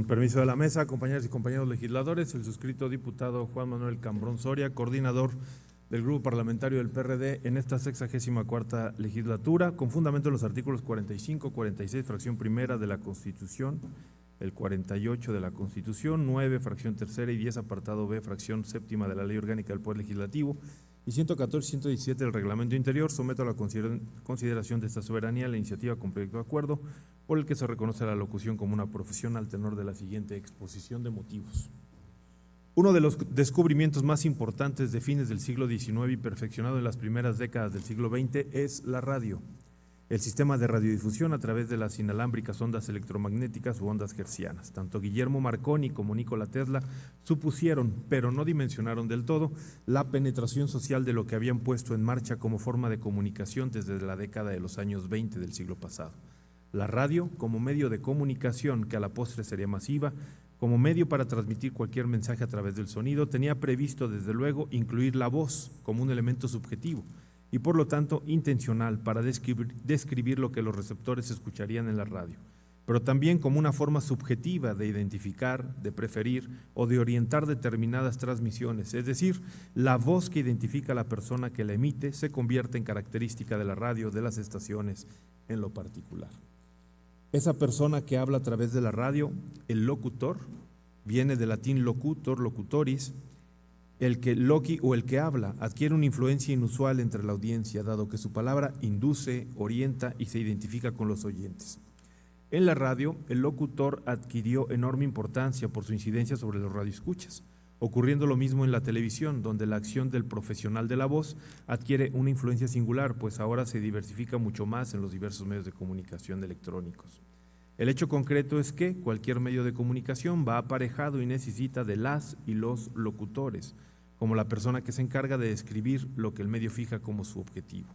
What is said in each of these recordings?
Con permiso de la mesa, compañeras y compañeros legisladores, el suscrito diputado Juan Manuel Cambrón Soria, coordinador del Grupo Parlamentario del PRD en esta 64ª legislatura, con fundamento en los artículos 45, 46, fracción primera de la Constitución, el 48 de la Constitución, 9, fracción tercera y 10, apartado B, fracción séptima de la Ley Orgánica del Poder Legislativo, y 114 y 117 del Reglamento Interior, someto a la consideración de esta soberanía la iniciativa con proyecto de acuerdo por el que se reconoce la locución como una profesión al tenor de la siguiente exposición de motivos. Uno de los descubrimientos más importantes de fines del siglo XIX y perfeccionado en las primeras décadas del siglo XX es la radio, el sistema de radiodifusión a través de las inalámbricas ondas electromagnéticas u ondas hertzianas. Tanto Guillermo Marconi como Nikola Tesla supusieron, pero no dimensionaron del todo, la penetración social de lo que habían puesto en marcha como forma de comunicación desde la década de los años 20 del siglo pasado. La radio, como medio de comunicación que a la postre sería masiva, como medio para transmitir cualquier mensaje a través del sonido, tenía previsto desde luego incluir la voz como un elemento subjetivo y por lo tanto intencional para describir lo que los receptores escucharían en la radio, pero también como una forma subjetiva de identificar, de preferir o de orientar determinadas transmisiones, es decir, la voz que identifica a la persona que la emite se convierte en característica de la radio, de las estaciones en lo particular. Esa persona que habla a través de la radio, el locutor, viene del latín locutor, locutoris, el que loqui o el que habla, adquiere una influencia inusual entre la audiencia, dado que su palabra induce, orienta y se identifica con los oyentes. En la radio, el locutor adquirió enorme importancia por su incidencia sobre los radioescuchas, ocurriendo lo mismo en la televisión, donde la acción del profesional de la voz adquiere una influencia singular, pues ahora se diversifica mucho más en los diversos medios de comunicación electrónicos. El hecho concreto es que cualquier medio de comunicación va aparejado y necesita de las y los locutores, como la persona que se encarga de describir lo que el medio fija como su objetivo.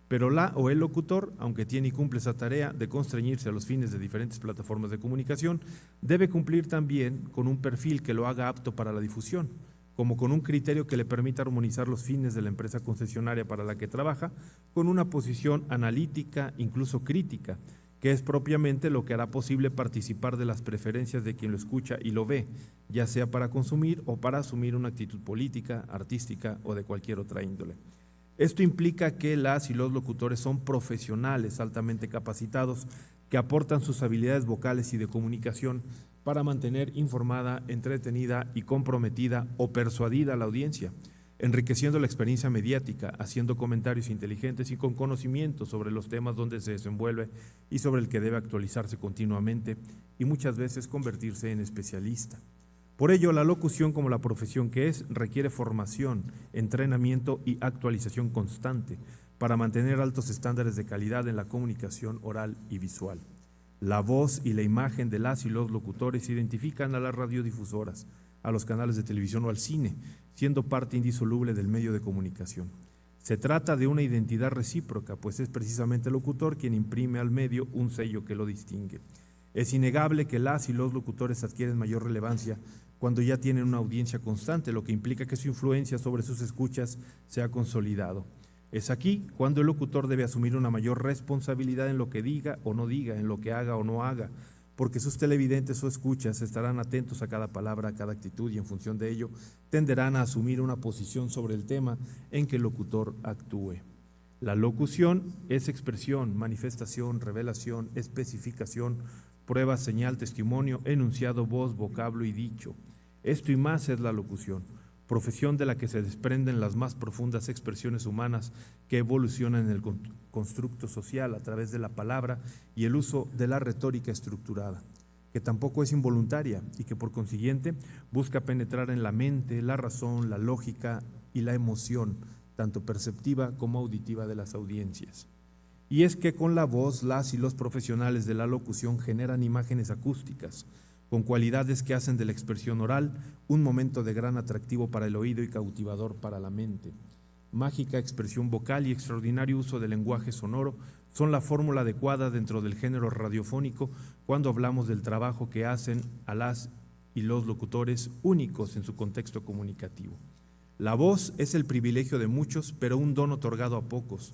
Pero la o el locutor, aunque tiene y cumple esa tarea de constreñirse a los fines de diferentes plataformas de comunicación, debe cumplir también con un perfil que lo haga apto para la difusión, como con un criterio que le permita armonizar los fines de la empresa concesionaria para la que trabaja, con una posición analítica, incluso crítica, que es propiamente lo que hará posible participar de las preferencias de quien lo escucha y lo ve, ya sea para consumir o para asumir una actitud política, artística o de cualquier otra índole. Esto implica que las y los locutores son profesionales altamente capacitados que aportan sus habilidades vocales y de comunicación para mantener informada, entretenida y comprometida o persuadida a la audiencia, enriqueciendo la experiencia mediática, haciendo comentarios inteligentes y con conocimiento sobre los temas donde se desenvuelve y sobre el que debe actualizarse continuamente y muchas veces convertirse en especialista. Por ello, la locución como la profesión que es requiere formación, entrenamiento y actualización constante para mantener altos estándares de calidad en la comunicación oral y visual. La voz y la imagen de las y los locutores identifican a las radiodifusoras, a los canales de televisión o al cine, siendo parte indisoluble del medio de comunicación. Se trata de una identidad recíproca, pues es precisamente el locutor quien imprime al medio un sello que lo distingue. Es innegable que las y los locutores adquieren mayor relevancia cuando ya tienen una audiencia constante, lo que implica que su influencia sobre sus escuchas se ha consolidado. Es aquí cuando el locutor debe asumir una mayor responsabilidad en lo que diga o no diga, en lo que haga o no haga, porque sus televidentes o escuchas estarán atentos a cada palabra, a cada actitud y en función de ello tenderán a asumir una posición sobre el tema en que el locutor actúe. La locución es expresión, manifestación, revelación, especificación, prueba, señal, testimonio, enunciado, voz, vocablo y dicho. Esto y más es la locución, profesión de la que se desprenden las más profundas expresiones humanas que evolucionan en el constructo social a través de la palabra y el uso de la retórica estructurada, que tampoco es involuntaria y que por consiguiente busca penetrar en la mente, la razón, la lógica y la emoción, tanto perceptiva como auditiva de las audiencias. Y es que con la voz, las y los profesionales de la locución generan imágenes acústicas, con cualidades que hacen de la expresión oral un momento de gran atractivo para el oído y cautivador para la mente. Mágica expresión vocal y extraordinario uso del lenguaje sonoro son la fórmula adecuada dentro del género radiofónico cuando hablamos del trabajo que hacen a las y los locutores únicos en su contexto comunicativo. La voz es el privilegio de muchos, pero un don otorgado a pocos.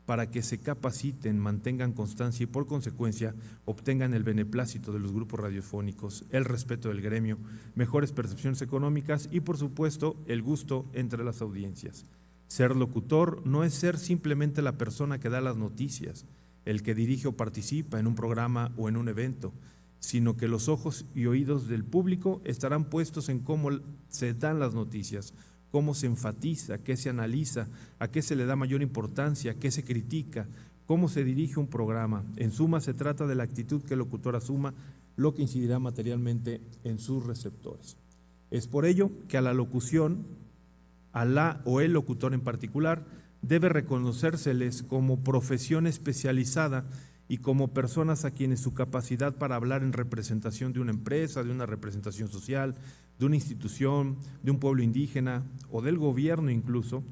para que se capaciten, mantengan constancia y por consecuencia obtengan el beneplácito de los grupos radiofónicos, el respeto del gremio, mejores percepciones económicas y por supuesto el gusto entre las audiencias. Ser locutor no es ser simplemente la persona que da las noticias, el que dirige o participa en un programa o en un evento, sino que los ojos y oídos del público estarán puestos en cómo se dan las noticias, cómo se enfatiza, qué se analiza, a qué se le da mayor importancia, qué se critica, cómo se dirige un programa. En suma, se trata de la actitud que el locutor asuma, lo que incidirá materialmente en sus receptores. Es por ello que a la locución, a la o el locutor en particular, debe reconocérseles como profesión especializada y como personas a quienes su capacidad para hablar en representación de una empresa, de una representación social, de una institución, de un pueblo indígena o del gobierno incluso,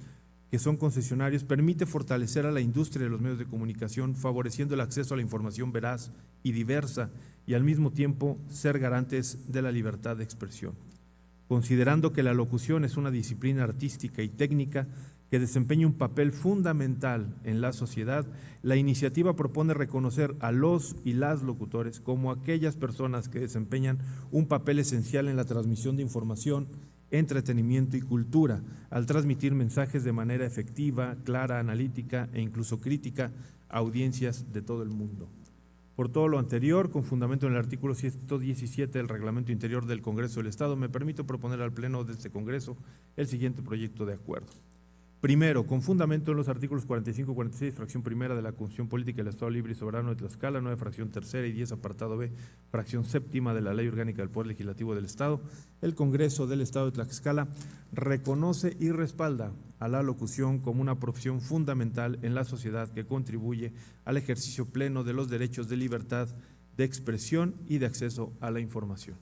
que son concesionarios, permite fortalecer a la industria de los medios de comunicación, favoreciendo el acceso a la información veraz y diversa y al mismo tiempo ser garantes de la libertad de expresión. Considerando que la locución es una disciplina artística y técnica que desempeña un papel fundamental en la sociedad, la iniciativa propone reconocer a los y las locutores como aquellas personas que desempeñan un papel esencial en la transmisión de información, entretenimiento y cultura, al transmitir mensajes de manera efectiva, clara, analítica e incluso crítica a audiencias de todo el mundo. Por todo lo anterior, con fundamento en el artículo 117 del Reglamento Interior del Congreso del Estado, me permito proponer al Pleno de este Congreso el siguiente proyecto de acuerdo. Primero, con fundamento en los artículos 45 y 46, fracción primera de la Constitución Política del Estado Libre y Soberano de Tlaxcala, 9, fracción tercera y 10, apartado B, fracción séptima de la Ley Orgánica del Poder Legislativo del Estado, el Congreso del Estado de Tlaxcala reconoce y respalda a la locución como una profesión fundamental en la sociedad que contribuye al ejercicio pleno de los derechos de libertad de expresión y de acceso a la información.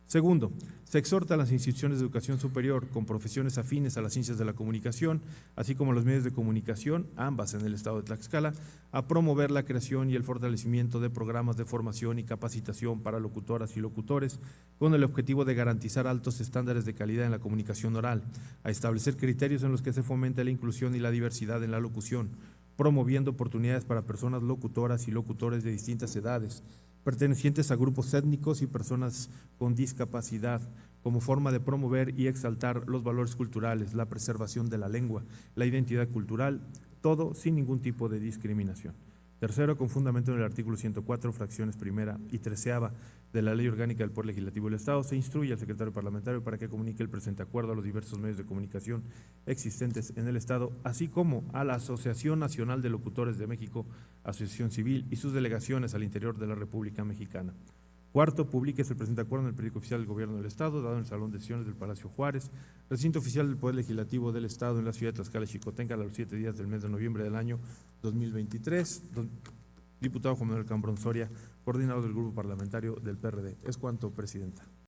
Segundo, se exhorta a las instituciones de educación superior con profesiones afines a las ciencias de la comunicación, así como a los medios de comunicación, ambas en el estado de Tlaxcala, a promover la creación y el fortalecimiento de programas de formación y capacitación para locutoras y locutores, con el objetivo de garantizar altos estándares de calidad en la comunicación oral, a establecer criterios en los que se fomente la inclusión y la diversidad en la locución, promoviendo oportunidades para personas locutoras y locutores de distintas edades, pertenecientes a grupos étnicos y personas con discapacidad, como forma de promover y exaltar los valores culturales, la preservación de la lengua, la identidad cultural, todo sin ningún tipo de discriminación. Tercero, con fundamento en el artículo 104, fracciones primera y treceava de la Ley Orgánica del Poder Legislativo del Estado, se instruye al secretario parlamentario para que comunique el presente acuerdo a los diversos medios de comunicación existentes en el Estado, así como a la Asociación Nacional de Locutores de México, Asociación Civil y sus delegaciones al interior de la República Mexicana. Cuarto, publique el presente acuerdo en el periódico oficial del Gobierno del Estado, dado en el Salón de Sesiones del Palacio Juárez, recinto oficial del Poder Legislativo del Estado en la ciudad de Tlaxcala, Xicotenca, a los 7 días del mes de noviembre del año 2023. Diputado Juan Manuel Cambrón Soria, coordinador del Grupo Parlamentario del PRD. Es cuanto, Presidenta.